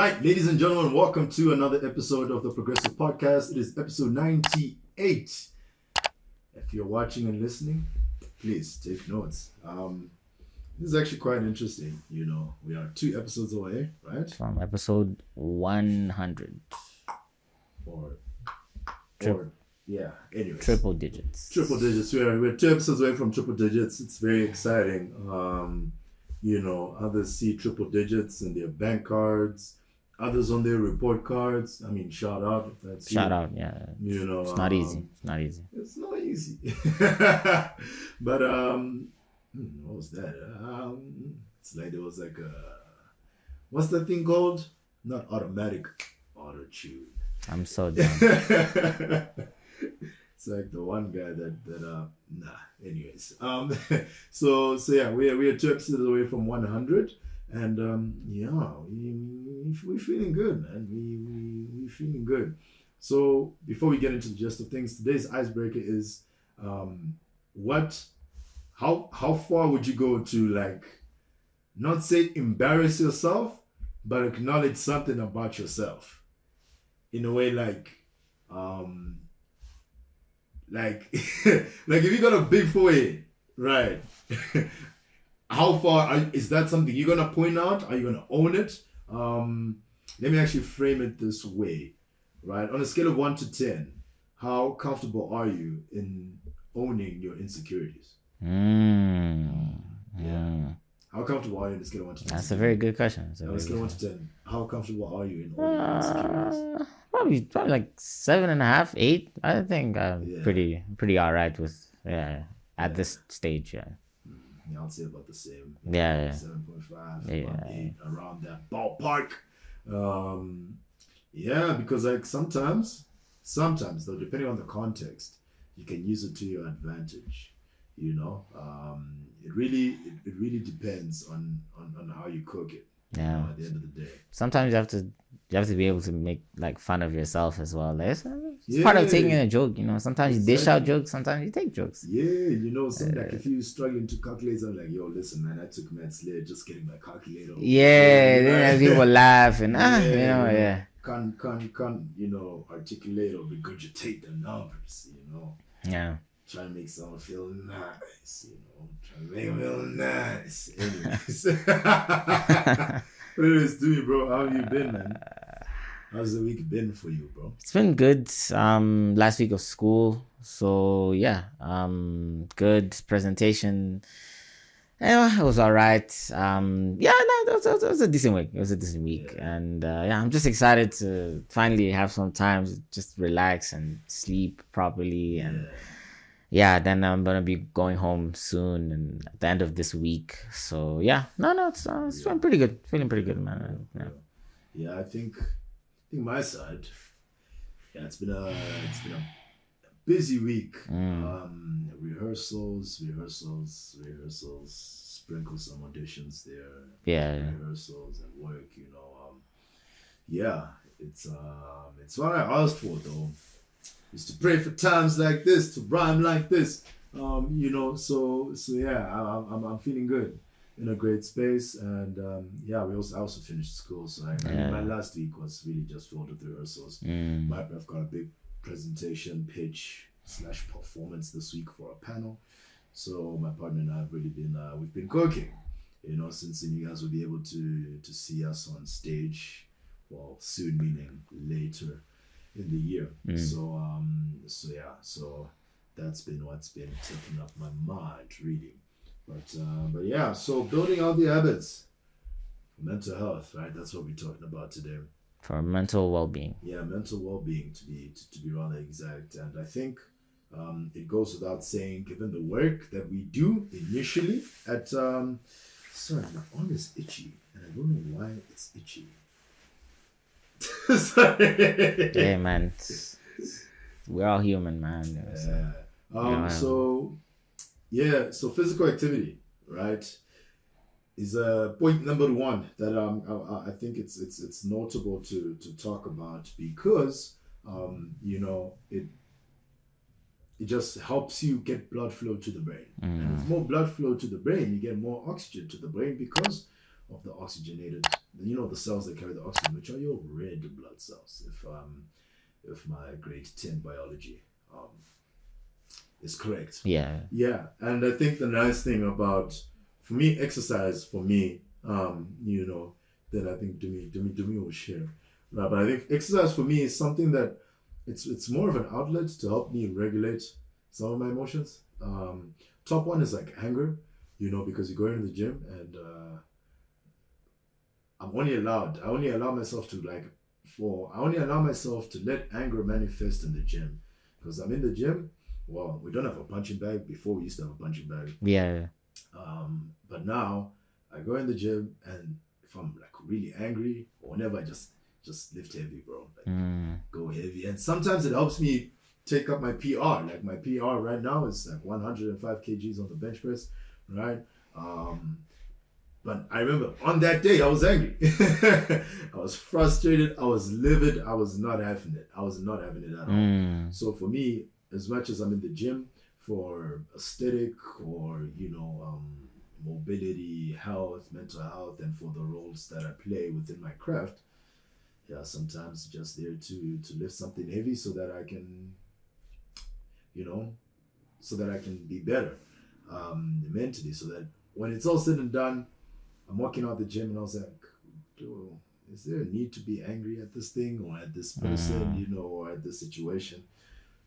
right, ladies and gentlemen, welcome to another episode of the Progressive Podcast. It is episode 98. If you're watching and listening, please take notes. This is actually quite interesting. You know, we are 2 episodes away, right? From episode 100. Yeah, anyways. Triple digits. Triple digits. We're 2 episodes away from triple digits. It's very exciting. You know, others see triple digits in their bank cards, others on their report cards. I mean, shout out if that's Shout out, yeah. You know, it's not easy. It's not easy. It's not easy. But what was that? It's like there was like a, what's that thing called? Not automatic, auto tune. I'm so done. It's like the one guy anyways. So yeah, we're 2 episodes away from 100, and we're feeling good, man. We're feeling good. So before we get into the gist of things, today's icebreaker is, how far would you go to, like, not say embarrass yourself, but acknowledge something about yourself in a way like if you got a big forehead, right? How far is that something you're gonna point out? Are you gonna own it? Let me actually frame it this way, right? On a scale of 1 to 10, how comfortable are you in owning your insecurities? Yeah. How comfortable are you in the scale of 1 to 10? That's a very good question. On a scale of 1 to 10, how comfortable are you in owning your insecurities? Probably like 7.5, 8. I think I'm pretty alright with at this stage. Yeah, I'll say about the same. 7.5, 8, around that ballpark. Because like sometimes though, depending on the context, you can use it to your advantage. You know, it really depends on how you cook it. Yeah. You know, at the end of the day. Sometimes you have to be able to make like fun of yourself as well. It's part of taking a joke, you know. Sometimes you dish out jokes, sometimes you take jokes. Yeah, you know, like if you're struggling to calculate, I'm like, yo, listen, man, I took maths later just getting my calculator. Then people laugh and Can't you know, articulate or regurgitate the numbers, you know. Yeah. Try to make someone feel nice, you know. Try to make them feel nice. Anyways, do you, bro? How have you been, man? How's the week been for you, bro? It's been good. Last week of school, so yeah. Good presentation. Anyway, it was all right. It was a decent week. It was a decent week, and I'm just excited to finally have some time to just relax and sleep properly and. Yeah, then I'm gonna be going home soon and at the end of this week. So it's feeling pretty good. Feeling pretty good, man. Yeah, I think my side. Yeah, it's been a busy week. Rehearsals. Sprinkle some auditions there. Yeah. Rehearsals and work. You know. It's what I asked for though. Is to pray for times like this, to rhyme like this, you know. So yeah, I'm feeling good, in a great space, and I also finished school. So my last week was really just filled with rehearsals. I've got a big presentation, pitch / performance this week for a panel. So my partner and I have really been we've been cooking, you know, since you guys will be able to see us on stage, well, soon meaning later in the year. So that's been what's been taking up my mind, really. But yeah, so building out the habits for mental health, right? That's what we're talking about today. For mental well-being. Yeah, mental well-being to be rather exact. And I think it goes without saying, given the work that we do initially at sorry, my arm is itchy and I don't know why it's itchy. Yeah, man. We're all human, man. So physical activity, right, is point number 1 that I think it's notable to talk about because you know, it just helps you get blood flow to the brain. And with more blood flow to the brain, you get more oxygen to the brain because of the oxygenated the cells that carry the oxygen, which are your red blood cells. If my grade 10 biology is correct. Yeah. Yeah, and I think the nice thing about, for me, exercise for me, then I think Dumi will share. But I think exercise for me is something that it's more of an outlet to help me regulate some of my emotions. Top one is like anger, because you go into the gym and I only allow myself to let anger manifest in the gym, because I'm in the gym. Well, we don't have a punching bag. Before we used to have a punching bag. Yeah. But now I go in the gym, and if I'm like really angry or whenever, I just lift heavy, bro. Go heavy. And sometimes it helps me take up my PR. Like my PR right now is like 105 kgs on the bench press, right? But I remember on that day I was angry. I was frustrated. I was livid. I was not having it. I was not having it at all. So for me, as much as I'm in the gym for aesthetic or, mobility, health, mental health, and for the roles that I play within my craft, sometimes just there to lift something heavy so that I can, be better mentally, so that when it's all said and done, I'm walking out the gym and I was like, dude, is there a need to be angry at this thing or at this person, or at this situation?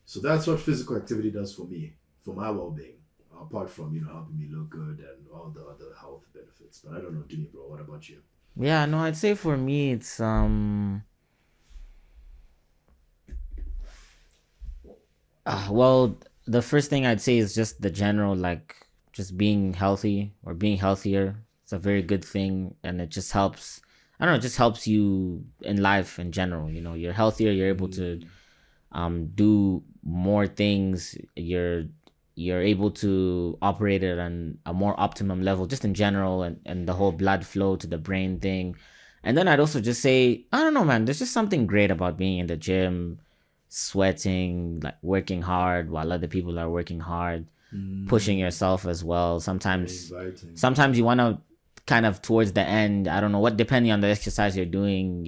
So that's what physical activity does for me, for my well-being, apart from, helping me look good and all the other health benefits. But I don't know, Dini, bro, what about you? Yeah, no, I'd say for me it's well, the first thing I'd say is just the general, like, just being healthy or being healthier. It's a very good thing, and it just helps. I don't know, it just helps you in life in general. You're healthier, you're able to do more things. You're able to operate it on a more optimum level, just in general, and the whole blood flow to the brain thing. And then I'd also just say, I don't know, man, there's just something great about being in the gym, sweating, like working hard while other people are working hard, pushing yourself as well. Sometimes you want to kind of towards the end, I don't know what, depending on the exercise you're doing,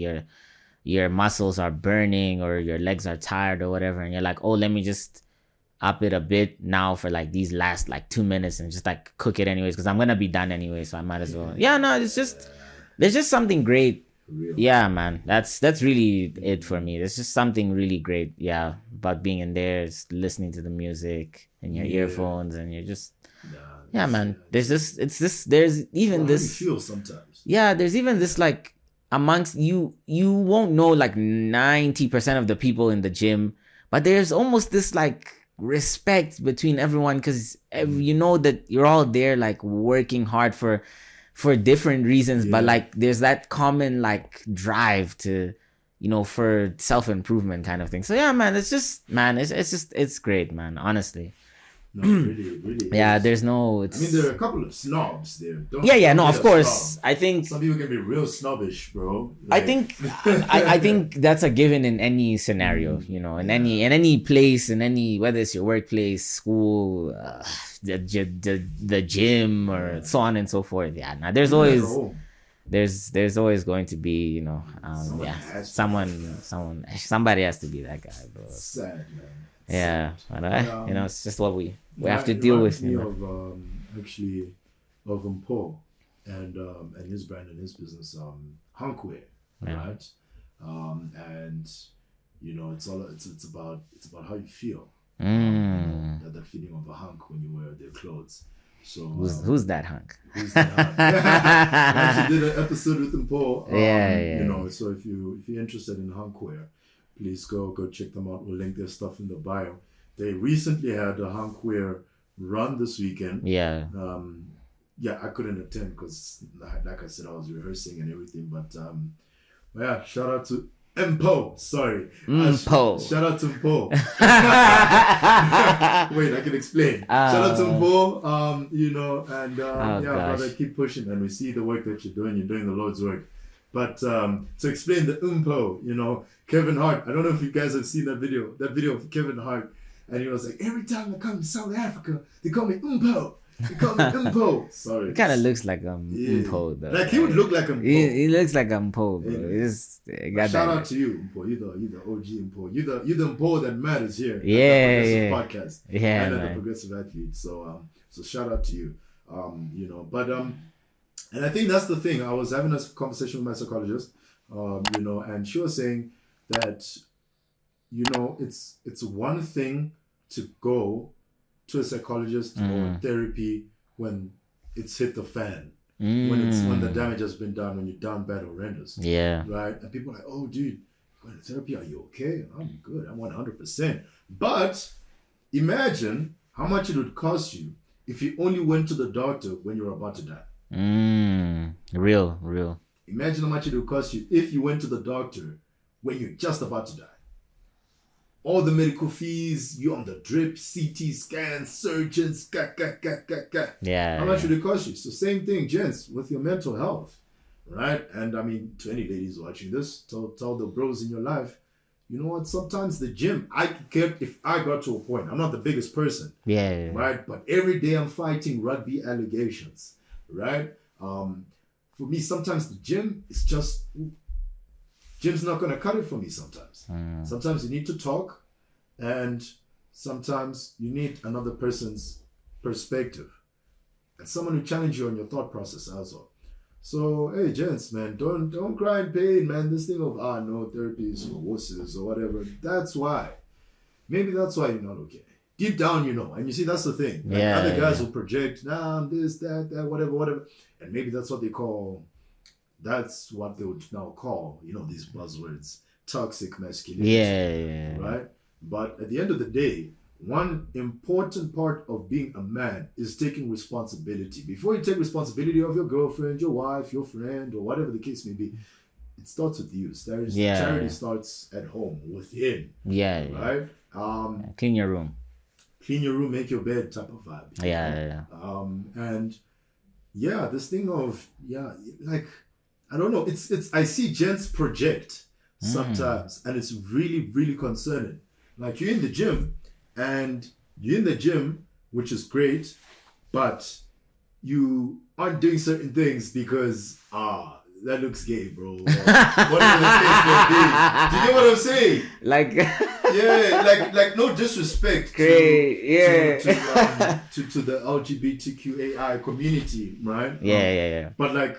your muscles are burning or your legs are tired or whatever, and you're like, oh, let me just up it a bit now for like these last like 2 minutes and just like cook it anyways, because I'm gonna be done anyway, so I might as well. It's just, there's just something great. Yeah, man, that's really it for me. There's just something really great, about being in there, just listening to the music in your earphones, and you're just man. There's even this. How you feel sometimes. Yeah, there's even this, like, amongst you won't know like 90% of the people in the gym, but there's almost this like respect between everyone, because that you're all there like working hard for different reasons, but like there's that common like drive to for self-improvement kind of thing. So man, it's great, man, honestly. No, really. Yeah, there's no. I mean, there are a couple of snobs there. Of course. Snob. I think some people can be real snobbish, bro. Like, I think that's a given in any scenario. In any place, in any, whether it's your workplace, school, the gym, or so on and so forth. Yeah, now there's always going to be somebody has to be that guy, bro. Sad, man. Yeah, but it's just what we have to deal with. Of Paul and his brand and his business, Hankwear, right? And it's about how you feel. That feeling of a hunk when you wear their clothes. So who's that hunk? Who's that hunk? I actually did an episode with Paul. So if you're interested in Hankwear, please go check them out. We'll link their stuff in the bio. They recently had a Hankwear run this weekend. I couldn't attend because, like I said, I was rehearsing and everything. But shout out to Mpo. Sorry. Mpo. Shout out to Mpo. Wait, I can explain. Shout out to Mpo. Brother, keep pushing, and we see the work that you're doing. You're doing the Lord's work. But to explain the Mpo, Kevin Hart, I don't know if you guys have seen that video of Kevin Hart, and he was like, every time I come to South Africa, they call me Mpo. He called me Impo. Sorry. He kind of looks like Yeah. Impo though. Like he would look like Impo. He looks like Impo, bro. Yeah. It's, Shout out to you, Impo. You're the OG Impo. You're the Impo that matters here. Yeah, at the yeah. Progressive Podcast. Yeah, and at the man. Progressive Athlete. So shout out to you. And I think that's the thing. I was having a conversation with my psychologist, and she was saying that, it's one thing to go to a psychologist or therapy when it's hit the fan, when the damage has been done, when you're down bad, horrendous. Yeah. Right? And people are like, oh, dude, going to therapy, are you okay? I'm good. I'm 100%. But imagine how much it would cost you if you only went to the doctor when you were about to die. Real. Imagine how much it would cost you if you went to the doctor when you're just about to die. All the medical fees, you on the drip, CT scans, surgeons, Yeah. How much would it cost you? So same thing, gents, with your mental health, right? And I mean, to any ladies watching this, tell the bros in your life, you know what? Sometimes the gym, if I got to a point, I'm not the biggest person, Yeah. right? But every day I'm fighting rugby allegations, right? For me, sometimes the gym is just, gym's not going to cut it for me sometimes. Sometimes you need to talk, and sometimes you need another person's perspective and someone who challenges you on your thought process as well. So, hey, gents, man, don't cry in pain, man. This thing of, no, therapy is for wusses or whatever. That's why. Maybe that's why you're not okay. Deep down, you know. And you see, that's the thing. Like other guys will project, I'm this, that, whatever. And maybe that's what they would now call, these buzzwords, toxic masculinity. Yeah. Right? But at the end of the day, one important part of being a man is taking responsibility. Before you take responsibility of your girlfriend, your wife, your friend, or whatever the case may be, it starts with you. Charity starts at home, within. Yeah. Right? Clean your room. Clean your room, make your bed type of vibe. Yeah. This thing of, I don't know. It's I see gents project sometimes, and it's really, really concerning. Like you're in the gym, which is great, but you aren't doing certain things because that looks gay, bro. Or whatever the case may be. Do you get what I'm saying? Like like no disrespect to the LGBTQAI community, right? Yeah. But like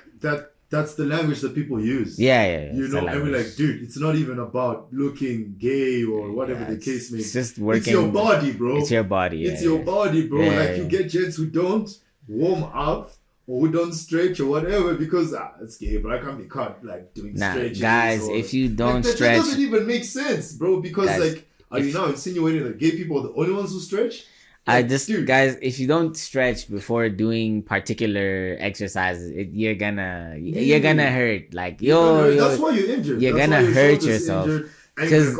that's the language that people use. Yeah. And we're like, dude, it's not even about looking gay or whatever the case may be. It's just working. It's your body, bro. It's your body. It's your body, bro. You get gents who don't warm up or who don't stretch or whatever because it's gay, bro. I can't be caught like doing stretches. Guys, if you don't stretch, that doesn't even make sense, bro. Because guys, are you now insinuating that gay people are the only ones who stretch? Guys, if you don't stretch before doing particular exercises, you're gonna hurt. Like that's why you're injured. You're gonna hurt yourself. Because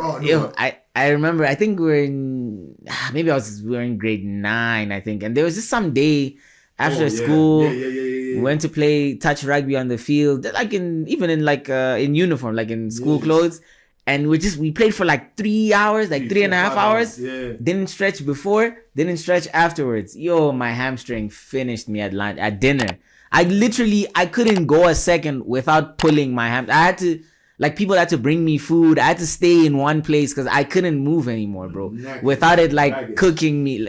I remember, I think we were in grade 9, I think, and there was just some day after school. We went to play touch rugby on the field, like in uniform, like in school clothes. And we played for like 3 hours, like 3.5 hours. Yeah. Didn't stretch before, didn't stretch afterwards. My hamstring finished me at dinner. I couldn't go a second without pulling my hamstring. I had to, people had to bring me food. I had to stay in one place because I couldn't move anymore, bro. Without it cooking me.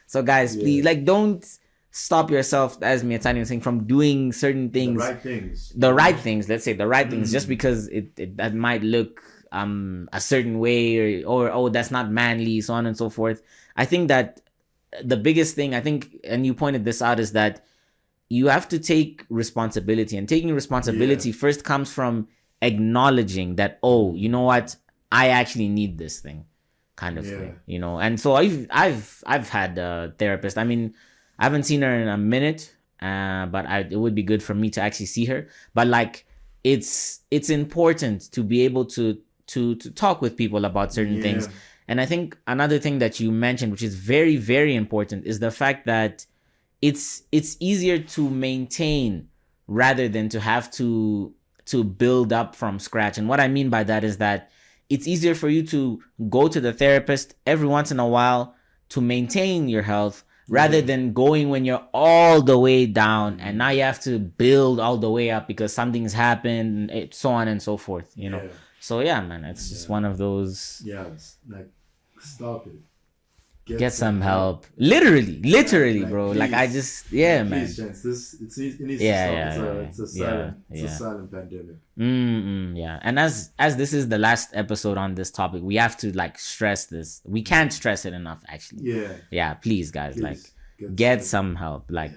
So guys, please, don't stop yourself, as Mietani was saying, from doing certain things. The right things. Let's say the right things, just because that might look a certain way or that's not manly, so on and so forth. I think that the biggest thing, and you pointed this out, is that you have to take responsibility, and taking responsibility first comes from acknowledging that, you know what, I actually need this thing, kind of thing, and so I've had a therapist. I mean, I haven't seen her in a minute, but it would be good for me to actually see her. But it's important to be able to talk with people about certain things. And I think another thing that you mentioned, which is very, very important, is the fact that it's easier to maintain rather than to have to build up from scratch. And what I mean by that is that it's easier for you to go to the therapist every once in a while to maintain your health rather than going when you're all the way down and now you have to build all the way up because something's happened, so on and so forth, you know. So yeah, man, it's just one of those. Yeah, it's like, stop it. Get some help. Literally, like, bro. Please, like I just, man. Please, gents, it needs to stop. It's a silent pandemic. Yeah. And as this is the last episode on this topic, we have to like stress this. We can't stress it enough, actually. Yeah. Please, guys, like get some help. Like,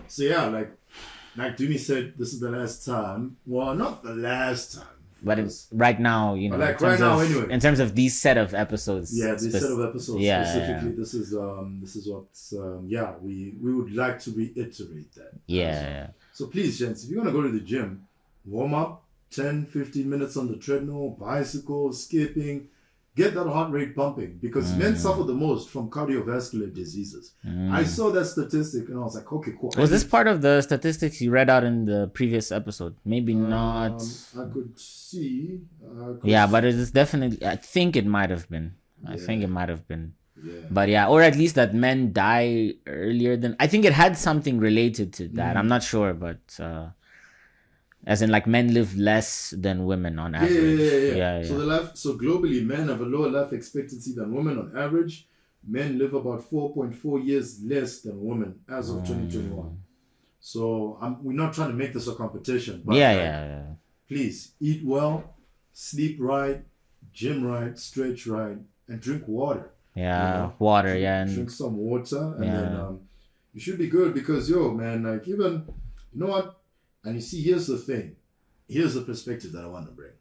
So yeah, like Dumi said, this is the last time. Well, not the last time. But it's right now, you know, like right now, anyway. In terms of these set of episodes. Yeah, this set of episodes specifically. This is what we would like to reiterate that. Yeah. So please, gents, if you're gonna go to the gym, warm up 10, 15 minutes on the treadmill, bicycle, skipping, get that heart rate pumping, because men suffer the most from cardiovascular diseases. I saw that statistic and I was like, okay, cool. Was this part of the statistics you read out in the previous episode? Maybe not. I could see. But it is definitely, I think it might have been. But or at least that men die earlier than, I think it had something related to that. I'm not sure, but as in like men live less than women on average. Yeah. So globally, men have a lower life expectancy than women on average. Men live about 4.4 years less than women as of 2021. So we're not trying to make this a competition. But please eat well, sleep right, gym right, stretch right, and drink water. Water. And drink some water, and then you should be good, because man, like, even, you know what? And you see, here's the thing. Here's the perspective that I want to bring.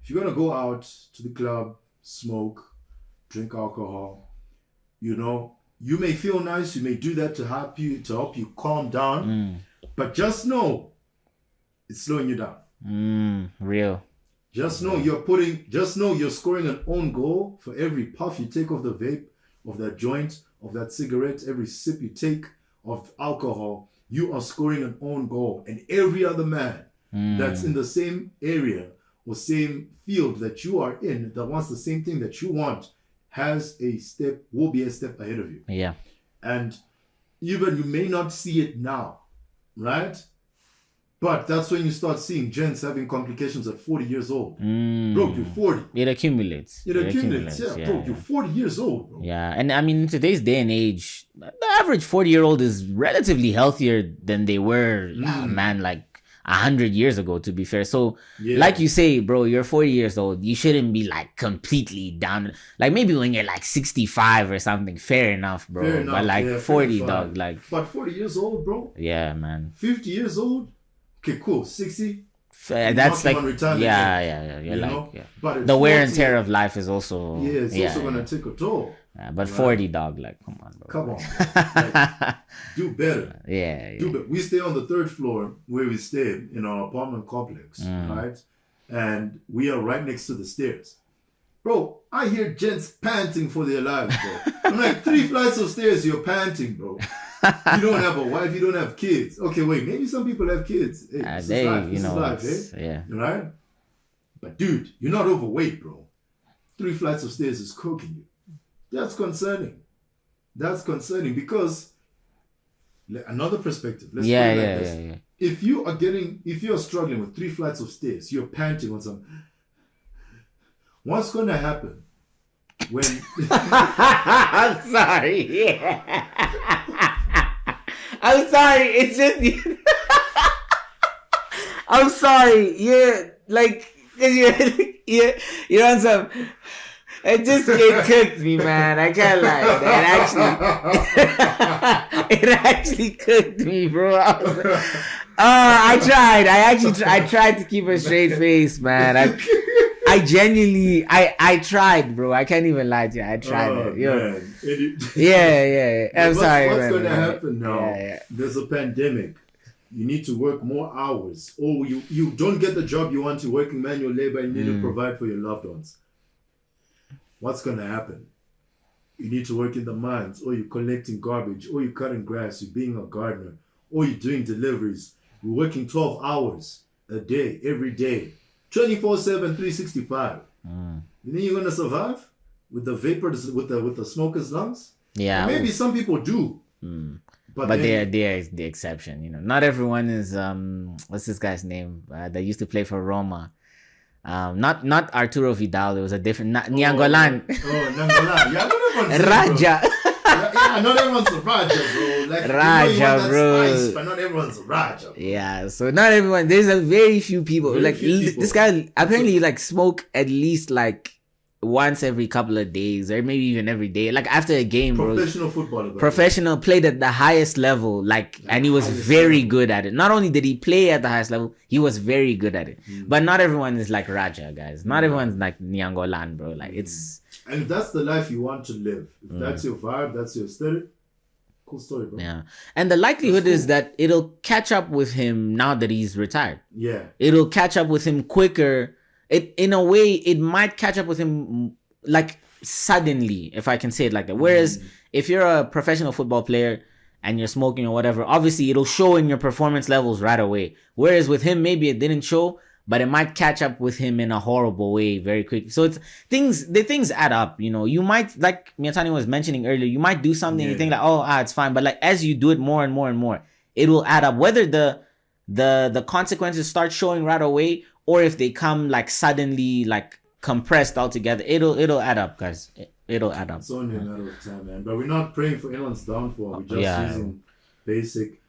If you're going to go out to the club, smoke, drink alcohol, you know, you may feel nice. You may do that to help you calm down. But just know it's slowing you down. Real. Just know you're scoring an own goal for every puff you take of the vape, of that joint, of that cigarette, every sip you take of alcohol. You are scoring an own goal, and every other man that's in the same area or same field that you are in, that wants the same thing that you want, will be a step ahead of you. Yeah. And even you may not see it now, right? But that's when you start seeing gents having complications at 40 years old. Bro, you're 40. It accumulates. Bro, you're 40 years old, bro. Yeah, and I mean, in today's day and age, the average 40-year-old is relatively healthier than they were, like 100 years ago, to be fair. So, like you say, bro, you're 40 years old. You shouldn't be like completely down. Like maybe when you're like 65 or something, fair enough, bro. Fair enough, but like 40, dog, like. But 40 years old, bro? Yeah, man. 50 years old? Okay, cool. 60? That's like, you're like, but the wear and tear of life is also, it's also gonna take a toll. But 40, dog, like, come on, bro. Come on, like, do better. Do better. We stay on the 3rd floor where we stay in our apartment complex, right? And we are right next to the stairs. Bro, I hear gents panting for their lives, bro. I'm like, 3 flights of stairs, you're panting, bro. You don't have a wife, you don't have kids. Okay, wait, maybe some people have kids. Hey, this is life, right? But dude, you're not overweight, bro. 3 flights of stairs is cooking you. That's concerning. Because another perspective. Let's put it like this. If you're struggling with 3 flights of stairs, you're panting on some. What's gonna happen when? I'm sorry. I'm sorry. It's just. I'm sorry. You're on some. It cooked me, man. I can't lie. It actually cooked me, bro. I tried. I tried to keep a straight face, man. I genuinely, I tried, bro. I can't even lie to you. I tried it. Yeah. I'm sorry, man. What's going to happen now? There's a pandemic. You need to work more hours. Or you don't get the job you want. You're working manual labor and you need to provide for your loved ones. What's going to happen? You need to work in the mines, or you're collecting garbage, or you're cutting grass, you're being a gardener, or you're doing deliveries. You're working 12 hours a day, every day, 24/7, 365. You think you're going to survive? with the vapors, with the smoker's lungs. Yeah. And maybe some people do. But they're the exception, you know. Not everyone is what's this guy's name? That used to play for Roma. Not Arturo Vidal. It was a different Nyangolan. Nyangolan. Yeah, not everyone's Raja. Yeah, not everyone's a Raja, bro. Like, Raja, you know, bro. Spice, but not everyone's a Raja. Bro. Yeah, so not everyone. There's a very few people. Very few people. This guy apparently like smoke at least like once every couple of days, or maybe even every day, like after a game. Professional footballer. Professional, played at the highest level, and he was very good at it. Not only did he play at the highest level, he was very good at it. But not everyone is like Raja, guys. Not everyone's like Nyangolan, bro. Like it's. And if that's the life you want to live, if that's your vibe, that's your aesthetic, cool story, bro. Yeah, and the likelihood is that it'll catch up with him now that he's retired. Yeah, it'll catch up with him quicker. In a way, it might catch up with him like suddenly, if I can say it like that. Whereas if you're a professional football player and you're smoking or whatever, obviously it'll show in your performance levels right away. Whereas with him, maybe it didn't show, but it might catch up with him in a horrible way very quickly. So the things add up, you know. You might, like Mietani was mentioning earlier, you might do something and you think like, it's fine. But like as you do it more and more and more, it will add up. Whether the consequences start showing right away, or if they come like suddenly, like compressed all together, it'll add up, guys. It'll add up. It's only a matter of time, man. But we're not praying for anyone's downfall. We're just using basic.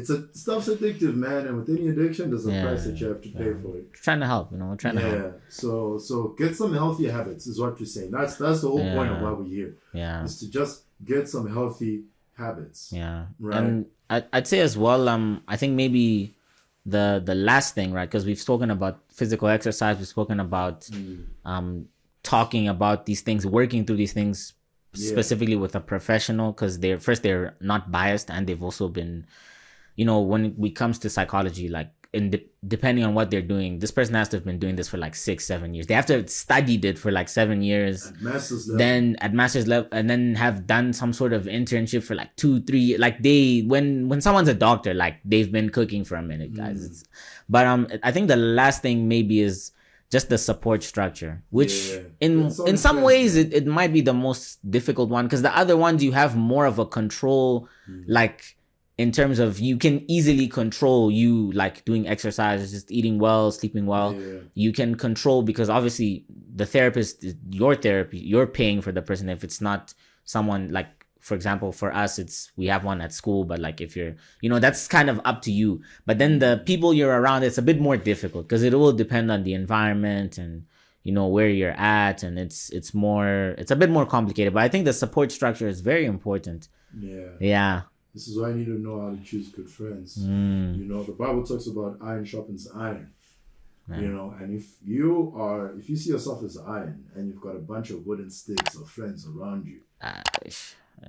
Stuff's addictive, man, and with any addiction, there's a price that you have to pay for it. We're trying to help, you know. We're trying to help. Yeah. So get some healthy habits, is what you're saying. That's the whole point of why we're here. Yeah. Is to just get some healthy habits. Yeah. Right. And I'd say as well, I think maybe the last thing, right? Because we've spoken about physical exercise, we've spoken about talking about these things, working through these things specifically with a professional, because they're not biased, and they've also been, you know, when it comes to psychology, like depending on what they're doing, this person has to have been doing this for like 6-7 years. They have to have studied it for like 7 years, at master's level. Then at master's level, and then have done some sort of internship for like 2-3 years. Like when someone's a doctor, like they've been cooking for a minute, guys. But I think the last thing maybe is just the support structure, which in some ways it might be the most difficult one, because the other ones you have more of a control, like in terms of you can easily control, you like doing exercise, just eating well, sleeping well. You can control, because obviously the therapist is your therapy. You're paying for the person. If it's not someone like, for example, for us, we have one at school, but like if you're, you know, that's kind of up to you. But then the people you're around, it's a bit more difficult, because it will depend on the environment and, you know, where you're at. And it's a bit more complicated, but I think the support structure is very important. Yeah. This is why you need to know how to choose good friends. You know, the Bible talks about iron sharpens iron. You know, and if you see yourself as iron and you've got a bunch of wooden sticks of friends around you,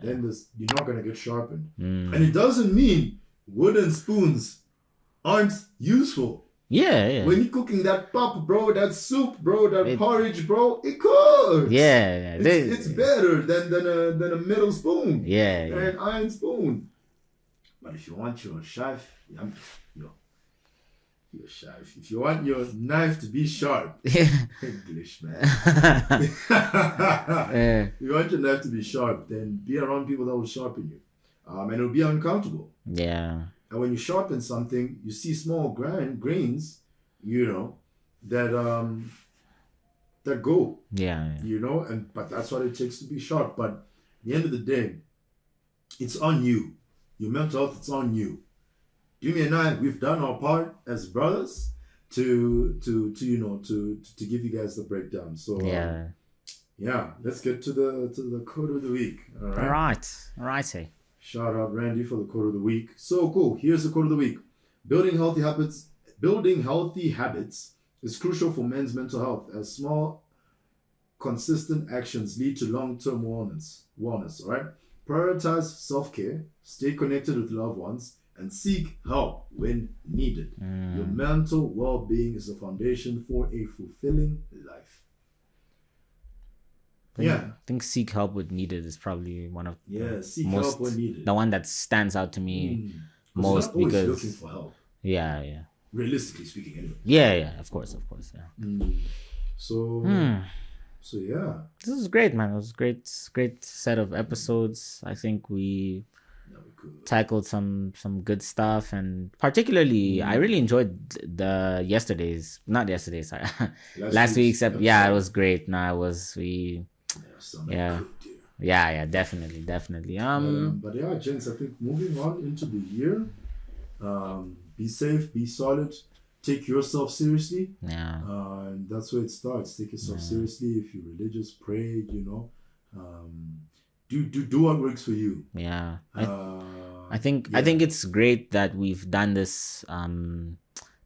then you're not going to get sharpened. And it doesn't mean wooden spoons aren't useful. Yeah. When you're cooking that pap, bro, that soup, bro, that porridge, bro, it cooks. Yeah. It's better than a metal spoon. Yeah. Than an iron spoon. But if you want your shife, your shife. If you want your knife to be sharp, English, man. If you want your knife to be sharp, then be around people that will sharpen you. And it'll be uncomfortable. Yeah. And when you sharpen something, you see small grains, you know, that go. Yeah. You know, but that's what it takes to be sharp. But at the end of the day, it's on you. Your mental health, it's on you. Jimmy and I, we've done our part as brothers to give you guys the breakdown. So let's get to the quote of the week. All right. Shout out Randy for the quote of the week. So cool. Here's the quote of the week. Building healthy habits is crucial for men's mental health, as small, consistent actions lead to long-term wellness. All right. Prioritize self-care, stay connected with loved ones, and seek help when needed. Your mental well-being is the foundation for a fulfilling life. I think seek help when needed is probably one of help when needed. The one that stands out to me most, you're not because always looking for help. Yeah. Realistically speaking, anyway. Yeah, of course, yeah. So yeah, this was great, man. It was great set of episodes. I think we tackled some good stuff, and particularly I really enjoyed the not yesterday's, sorry. last week's episode. Yeah, it was great. No, it was yeah, definitely. But yeah, gents, I think moving on into the year, be safe, be solid, take yourself seriously. Yeah. And that's where it starts. Take yourself seriously. If you're religious, pray. Do what works for you. Yeah. I think it's great that we've done this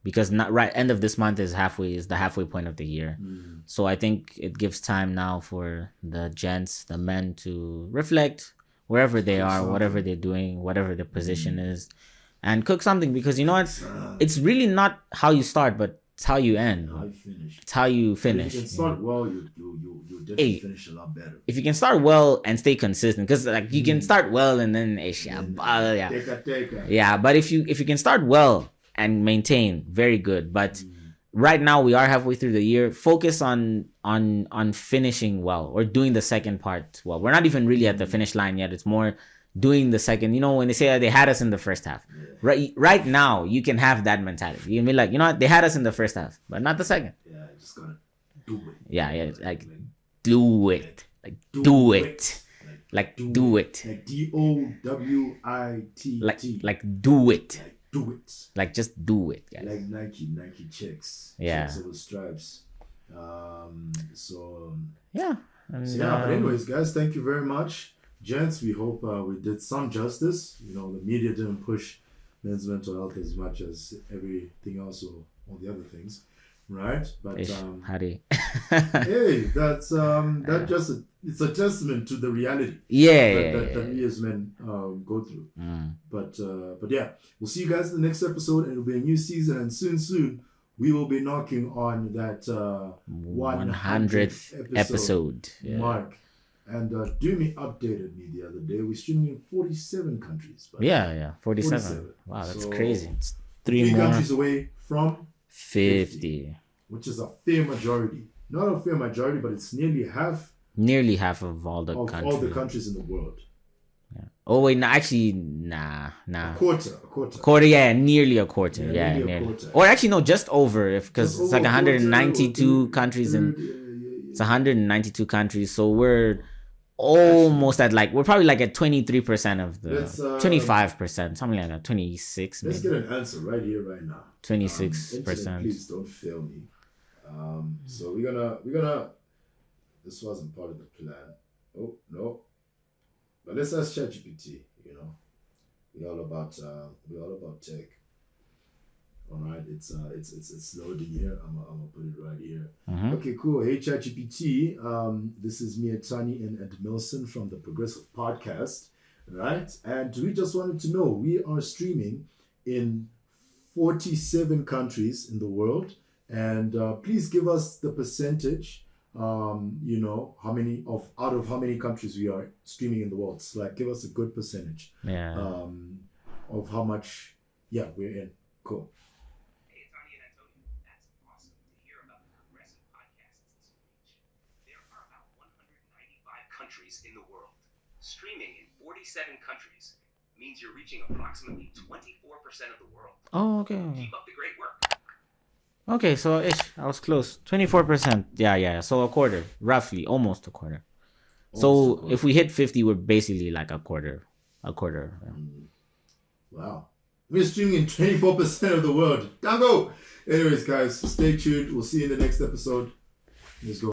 because end of this month is the halfway point of the year. So I think it gives time now for the gents, the men, to reflect wherever they are, whatever they're doing, whatever their position is, and cook something, because you know what, it's really not how you start, but it's how you end. It's how you finish. If you can start well, you'll definitely finish a lot better. If you can start well and stay consistent, because like you can start well and then yeah, but if you can start well and maintain, very good. But right now we are halfway through the year. Focus on finishing well, or doing the second part well. We're not even really at the finish line yet. It's more doing the second. When they say that they had us in the first half, right now you can have that mentality. You can be like, you know what, they had us in the first half, but not the second. Yeah, just gotta do it. Yeah, like do it, like do it, like do it, like DOWIT, like do it. Do it. Like just do it, guys. Like Nike checks. Yeah. Checks over stripes. Yeah. But anyways, guys, thank you very much. Gents, we hope we did some justice. The media didn't push men's mental health as much as everything else or all the other things. Right? But Harry. hey, that's it's a testament to the reality that we as men go through. But yeah, we'll see you guys in the next episode, and it'll be a new season, and soon we will be knocking on that 100th episode mark. And Dumi updated me the other day. We're streaming in 47 countries. 47. Wow, that's crazy. It's three countries away from 50, which is a fair majority. Not a fair majority, but it's nearly half of all the countries in the world. Yeah. Oh wait, no, actually, nah. A quarter. Yeah, nearly a quarter. Yeah, nearly. A quarter. Or actually, no, just over, because it's like 192 countries, and it's 192 countries. So we're almost at we're probably at 23% of the 25%, something like that, 26. Let's get an answer right here, right now. 26%. Please don't fail me. So we're gonna. This wasn't part of the plan. Oh no. But let's ask ChatGPT. We're all about tech. All right, it's loading here. I'm gonna put it right here. Okay, cool. Hey ChatGPT, this is Mietani and Edmilson from the Progressive Podcast, right? And we just wanted to know, we are streaming in 47 countries in the world, and please give us the percentage. How many out of how many countries we are streaming in the world. So give us a good percentage. Yeah. Of how much we're in. Cool. Hey, Tanya and Antonio, that's awesome to hear about the Progressive Podcasts this week. There are about 195 countries in the world. Streaming in 47 countries means you're reaching approximately 24% of the world. Oh, okay. Keep up the great work. Okay, so I was close. 24%. Yeah. So a quarter, roughly, almost a quarter. So if we hit 50, we're basically like a quarter. Yeah. Wow. We're streaming in 24% of the world. Dango! Anyways, guys, stay tuned. We'll see you in the next episode. Let's go.